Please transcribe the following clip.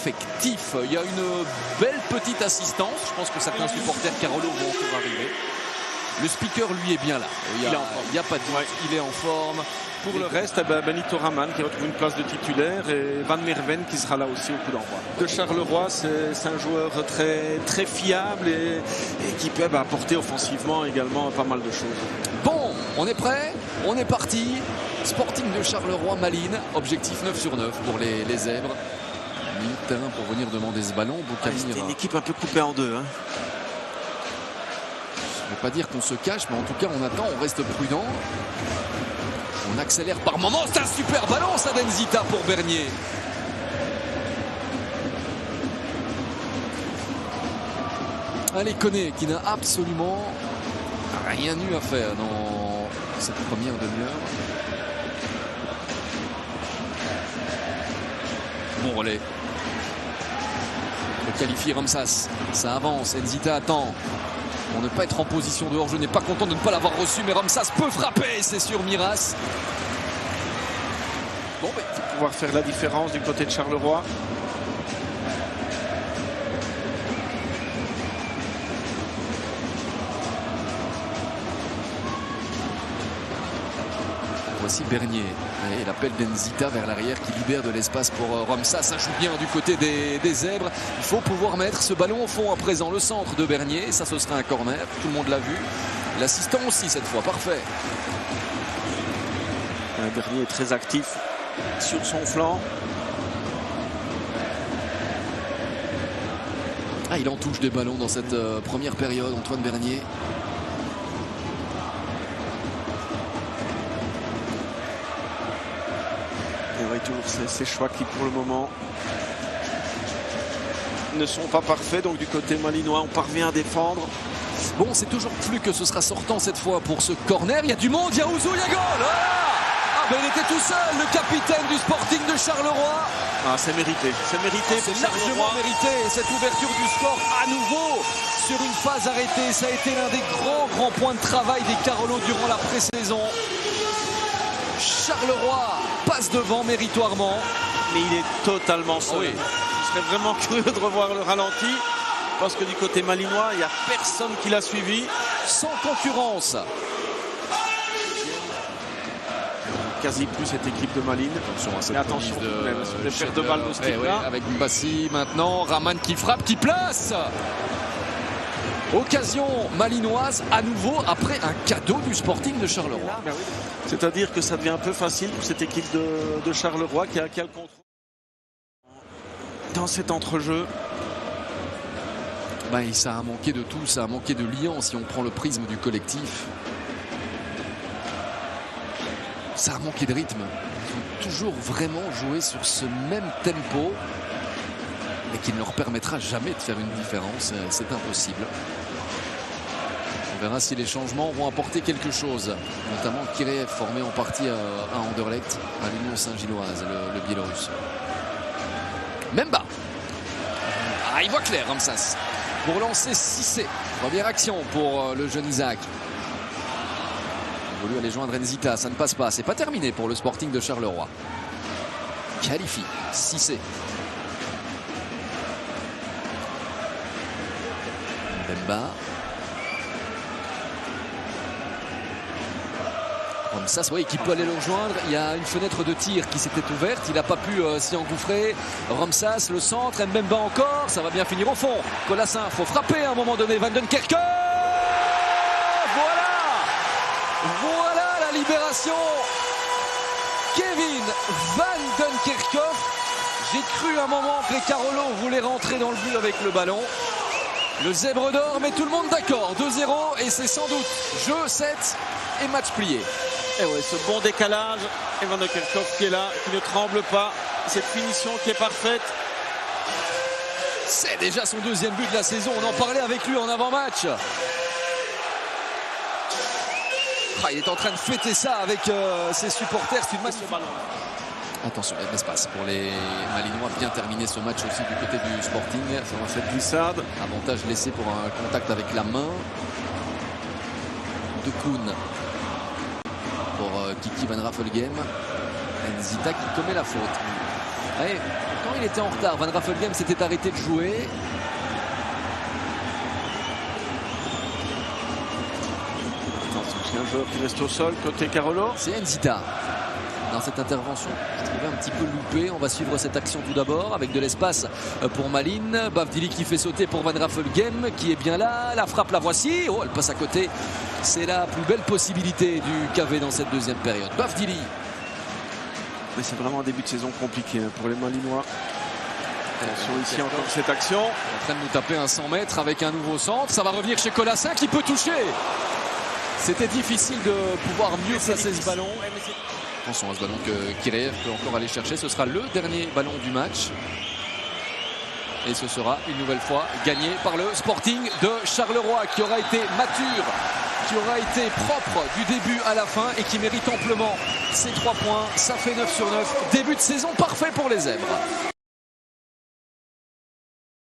effectif. Il y a une belle petite assistance. Je pense que certains supporters Carolo vont encore arriver. Le speaker, lui, est bien là. Il n'y a pas de doute. Il est en forme. Pour le reste, Benito Raman qui retrouve une place de titulaire et Van Merven qui sera là aussi au coup d'envoi. De Charleroi, c'est un joueur très, très fiable et qui peut apporter offensivement également pas mal de choses. Bon, on est prêt, on est parti. Sporting de Charleroi, Malines. Objectif 9 sur 9 pour les Zèbres. Milieu de terrain pour venir demander ce ballon. C'était une équipe un peu coupée en deux. Je ne vais pas dire qu'on se cache, mais en tout cas, on attend, on reste prudent. On accélère par moments. C'est un super ballon, ça, d'Enzita pour Bernier. Allez, Koné, qui n'a absolument rien eu à faire dans cette première demi-heure. Bon relais. Le qualifié Ramsas. Ça avance. Enzita attend. Pour ne pas être en position de hors-jeu, n'est pas content de ne pas l'avoir reçu, mais Ramsas peut frapper, c'est sur Miras. Bon, il faut pouvoir faire la différence du côté de Charleroi. Voici Bernier. Et l'appel d'Enzita vers l'arrière qui libère de l'espace pour Ramsas. Ça joue bien du côté des Zèbres. Il faut pouvoir mettre ce ballon au fond à présent. Le centre de Bernier. Ça, ce serait un corner. Tout le monde l'a vu. L'assistant aussi cette fois. Parfait. Bernier est très actif sur son flanc. Ah, il en touche des ballons dans cette première période, Antoine Bernier. Ces choix qui pour le moment ne sont pas parfaits. Donc du côté malinois, on parvient à défendre. Bon, c'est toujours plus que ce sera sortant cette fois pour ce corner. Il y a du monde, il y a Ouzou, il y a goal. Ah ben il était tout seul, le capitaine du Sporting de Charleroi. Ah, c'est mérité, c'est mérité. C'est largement mérité. Cette ouverture du score à nouveau sur une phase arrêtée. Ça a été l'un des grands points de travail des Carolo durant la pré-saison. Charleroi passe devant méritoirement. Mais il est totalement seul. Oui. Je serais vraiment curieux de revoir le ralenti. Parce que du côté malinois, il n'y a personne qui l'a suivi. Sans concurrence. Quasi plus cette équipe de Malines. Attention de pertes de balles de ce type-là. Avec Mbassi maintenant. Raman qui frappe, qui place. Occasion malinoise à nouveau après un cadeau du Sporting de Charleroi. C'est-à-dire que ça devient un peu facile pour cette équipe de Charleroi qui a le contrôle dans cet entrejeu. Ça a manqué de tout, ça a manqué de liant si on prend le prisme du collectif. Ça a manqué de rythme. Ils ont toujours vraiment joué sur ce même tempo et qui ne leur permettra jamais de faire une différence. C'est impossible. On verra si les changements vont apporter quelque chose. Notamment Kireev, formé en partie à Anderlecht, à l'Union Saint-Gilloise, le Biélorusse. Memba. Ah, il voit clair, Ramsas. Pour lancer Cissé. Première action pour le jeune Isaac. Il a voulu aller joindre Enzita, ça ne passe pas. C'est pas terminé pour le Sporting de Charleroi. Qualifie Cissé. Memba. Ramsas, oui, qui peut aller le rejoindre. Il y a une fenêtre de tir qui s'était ouverte. Il n'a pas pu s'y engouffrer. Ramsas, le centre. Mbemba encore. Ça va bien finir au fond. Colassin, il faut frapper à un moment donné. Van Duinkerke. Voilà la libération. Kevin Van Duinkerke. J'ai cru un moment que les Carolo voulaient rentrer dans le but avec le ballon. Le zèbre d'or, mais tout le monde d'accord. 2-0 et c'est sans doute jeu 7 et match plié. Et ouais, ce bon décalage, et Van Duinkerke qui est là, qui ne tremble pas. Cette finition qui est parfaite. C'est déjà son deuxième but de la saison. On en parlait avec lui en avant-match. Il est en train de fêter ça avec ses supporters. C'est une masse de ballon. Attention, il y a de l'espace pour les Malinois. Bien terminé ce match aussi du côté du Sporting. Ça va faire glissade. Avantage laissé pour un contact avec la main de Koun. Pour Kiki Van Raffelgem. Enzita qui commet la faute. Ouais, quand il était en retard, Van Raffelgem s'était arrêté de jouer. C'est un joueur qui reste au sol côté Carolo. C'est Nzita. Dans cette intervention, je trouvais un petit peu loupé. On va suivre cette action tout d'abord avec de l'espace pour Malines. Bavdili qui fait sauter pour Van Raffelgem qui est bien là. La frappe, la voici. Oh, elle passe à côté. C'est la plus belle possibilité du KV dans cette deuxième période. Bavdili. Mais c'est vraiment un début de saison compliqué pour les Malinois. Attention ici encore cette action. En train de nous taper un 100 mètres avec un nouveau centre. Ça va revenir chez Colassin qui peut toucher. C'était difficile de pouvoir mieux placer ce ballon. Attention à ce ballon que Kireev peut encore aller chercher. Ce sera le dernier ballon du match. Et ce sera une nouvelle fois gagné par le Sporting de Charleroi qui aura été mature, qui aura été propre du début à la fin et qui mérite amplement ces 3 points. Ça fait 9 sur 9. Début de saison parfait pour les Zèbres.